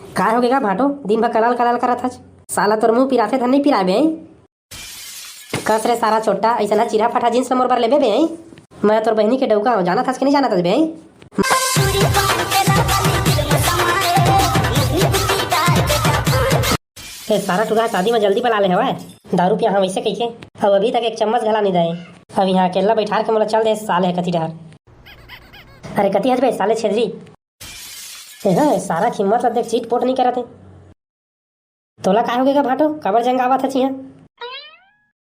का हो गया भाटो, दिन भर कलाल कलाल करत हच। साला तोर मुंह पिराथे धन नहीं पिराबे। कस रे सारा छोटा ऐसा चिरा फटा जींस मोर बर लेबे बे। मैं तोर बहनी के डौका जाना था कि नहीं जाना था बे। ए सारा टुरा शादी में जल्दी बुला ले हवा दारू पिया वैसे कही के अब अभी तक एक चम्मच घला नहीं दे। अब यहाँ अकेला बैठा के मोला चल दे साले है कति डहर। अरे कति हज बे साले छेदरी सारा कीमत ला देख चीट पोट नहीं करते। तोला का हो गया भाटो कबर जंग आवत हची यहाँ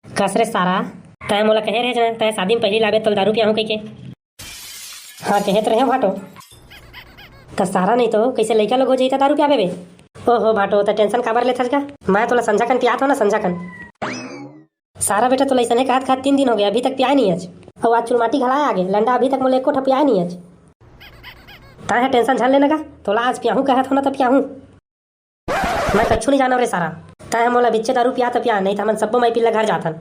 कसरे सारा तय मोला कहे रहे जना तय शादी में पहली लागे तो दारू पिया कही के। हाँ कहे तो रहे भाटो तो सारा नहीं तो कैसे लड़का लोग हो जाता दारू पियाबे बे। ओहो भाटो तो टेंशन काबर ले थस का मैं तोला संझा कन पियात हो ना संझा कन। सारा बेटा तो ऐसा खात खात 3 दिन हो गया अभी तक पिया नहीं आज। और आज चुलमाटी घलाया आगे लंडा अभी तक मोले एको ठा पिया नहीं आज। ताहे टेंशन झल लेना का तोला आज पियाहू कहत हो ना तो पियाहू मैं कछु नहीं जाना रे सारा। ताहे मोला बिच्चे दारू पिया तो पिया नहीं था मन सबो मैं पिल्ला घर जाथन।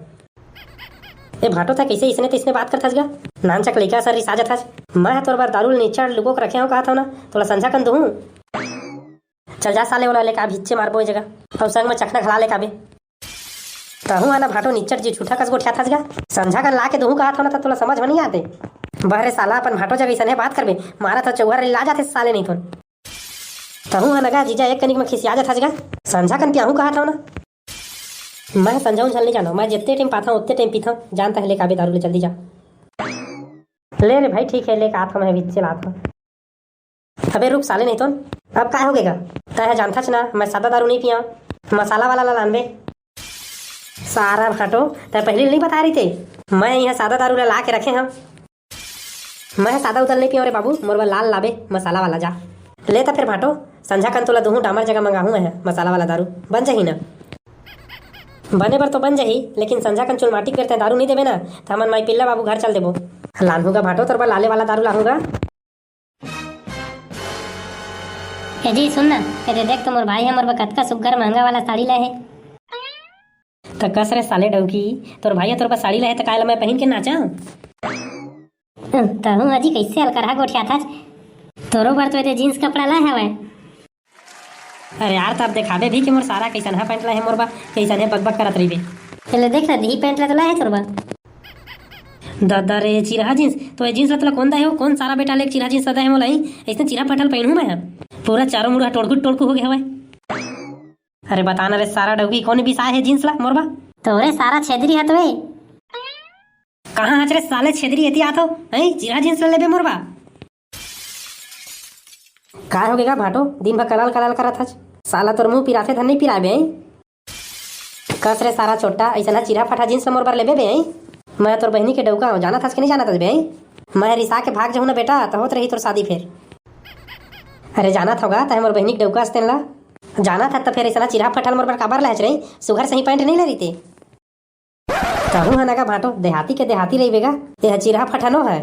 ए भाटो था कैसे इसने तो इसने बात करथस गा नानचक लइका सर रिसाजत हस। मैं तोर बार दारू निचड़ लुको के रखे हो कहत हो ना तोला संझा कन दूं। चल जा साले वाला लेका भिच्चे मारबो जगह और संग में चखना खला लेका बे। तहू आना भाटो निचड़ जी झूठा कस गोठिया थस गा संझा कन ला के दूं कहत हो ना तो तोला समझ में नहीं आते। बहरे साला अपन भाटो जगह इसने बात करबे मारा तो चौहर ला जाते साले नहीं थोन। तहू आना जीजा एक कनिक में खिसिया जात हस गा संझा कन पियाहू कहत हो ना। मैं संझाऊं चल नहीं जानो मैं जितने टाइम पाता हूँ उतने टाइम पीता हूँ जानता है लेका बे दारू ले जल्दी जा ले रे भाई ठीक है लेकर आता हूँ मैं बिच्चे लाता हूँ। अबे रुक साले नहीं तो अब क्या हो गएगा तय जानता ना मैं सादा दारू नहीं पिया मसाला वाला लानबे। सारा भाटो तय पहले नहीं बता रही थे मैं यहाँ सादा दारू ला के रखे हैं। मैं सादा उदल नहीं पिया रे बाबू मोर लाल लाबे मसाला वाला जा लेता फिर भाटो संझा कन तोला दूँ डामर जगह मंगाहूँ मैं मसाला वाला दारू बन जाही ना। बने पर तो बन जाही लेकिन संझा कन चुलमाटी करते दारू नहीं देवे ना तो हमन माई पिल्ला बाबू घर चल देबो लानूगा भाटो तोर पर लाले वाला दारू लाऊंगा। जी सुन ना ये देख तो मोर भाई है मोर कतका सुग्घर महंगा वाला साड़ी लाए है। तो कस रे साले डौकी तोर भाई तोर पर साड़ी लाए तो काला मैं पहन के नाचा। तहू अजी कैसे हलकरहा गोठिया था तोरो बार तो जींस कपड़ा लाए हवे। अरे यार तब देखाबे भी कि मोर सारा कैसन है पैंट लाए मोर बा कैसन है बकबक करत रही बे। चले देख ना दी पैंट ला तो लाए है तोर बा दादा रे चिरा जींस तो ये जींस ला कौन दा है कौन सारा बेटा ले चिरा जींस दा है मोला ऐसे चिरा पटल पहनू मैं पूरा चारों मुड़ा टोड़कू हो गया हवे। अरे बताना रे सारा डौकी कौन बिसा है जींस ला मोर बा तोरे सारा छेदरी है तो कहाँ हच रे साले छेदरी एती आतो चिरा जींस ला लेबे मोर बा। का हो गया भाटो दिन भर कलाल कलाल करत हच साला तोर मुंह पिराथे धन नहीं पिराबे। कस रे सारा छोटा ऐसा चिरा फटा जींस मोर बर लेबे बे। मैं तोर बहनी के डौका जाना था कि नहीं जाना था बे। मैं रिसा के भाग जाऊँ ना बेटा तो होत रही तोर शादी फिर। अरे जाना था तय मोर बहनी के डौका हस्ते ला जाना था तो फिर ऐसा चिरा फटल मोर बर काबर लहच रही सुघर सही पैंट नहीं ले रही थे। कहूँ है ना भाटो देहाती के देहाती रही बेगा यह चिरा फटनो है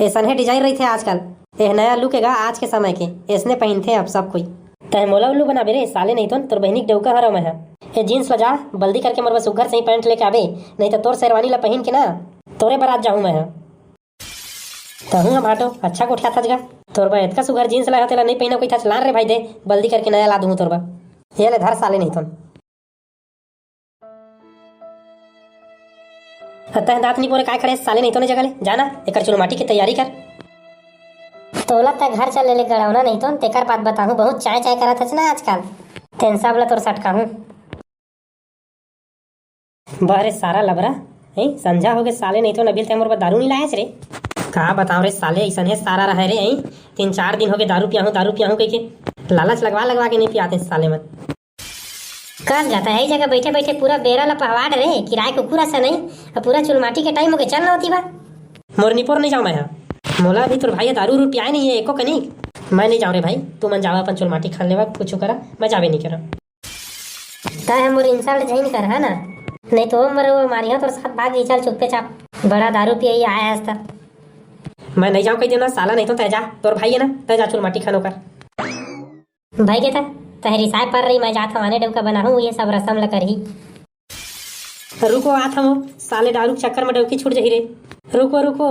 ऐसा डिजाइन रही थे आजकल यह नया लुक है आज के समय के इसने पहनते अब सब कोई। तय मोला उल्लू बना बेरे साले नहीं तो तोर बहनी के डौका हरा मैं ये जींस ला जा बल्दी करके मोर बस उघर सही पैंट लेके आवे नहीं तो तोर शेरवानी ला पहन के ना तोरे बारात जाऊँ मैं। तहूँ भाटो अच्छा कोठिया था जगह तोर बा इतना सुघर जींस ला तेला नहीं पहना कोई था चला रे भाई दे बल्दी करके नया ला दूँ तोर बा ये ले धर साले नहीं तो तय दांत नहीं पोरे काय खड़े साले नहीं तो ने जगह ले जाना एक चुलमाटी की तैयारी कर। तोला तक घर चल ले गड़ौना नहीं तो तेकर बात बताऊं बहुत चाय चाय करत हस ना आजकल तेन सब ला तोर सटकाहूं। बारे सारा लबरा संझा हो गए साले नहीं तो नबील तैमूर पर दारू नहीं लाया रे कहा बताओ रे साले ऐसा है सारा रहे रे 3-4 दिन हो गए दारू पियाहूं कह के लालच लगवा के नहीं पियाते साले मत। कब जाता है जगह बैठे बैठे पूरा बेरा ला पहवाड़ रे किराए को पूरा सा नहीं और पूरा चुलमाटी के टाइम हो गए चल ना होती बा मोर निपोर नहीं जाऊँ मैं मोला भी तोर भाई दारू रू पियाए नहीं है एको कनी मैं नहीं जाऊँ रे भाई तू मन जावा अपन चुलमाटी खा लेवा कुछ करा मैं जावे नहीं करा तय मोर इंसल्ट झइन कर है ना नहीं तो मर मारिया तोर साथ भाग चल चुपे चाप बड़ा दारू पिया आया हस्ता। मैं नहीं जाऊँ कही देना साला नहीं तो तय जा तोर भाई है ना तय जा चुलमाटी खानो कर भाई के था तहरी साय पर रही मैं जाता आने डब का बनाऊँ ये सब रसम ला करही। रुको आत हम साले दारू चक्कर में डबकी छूट जही रे रुको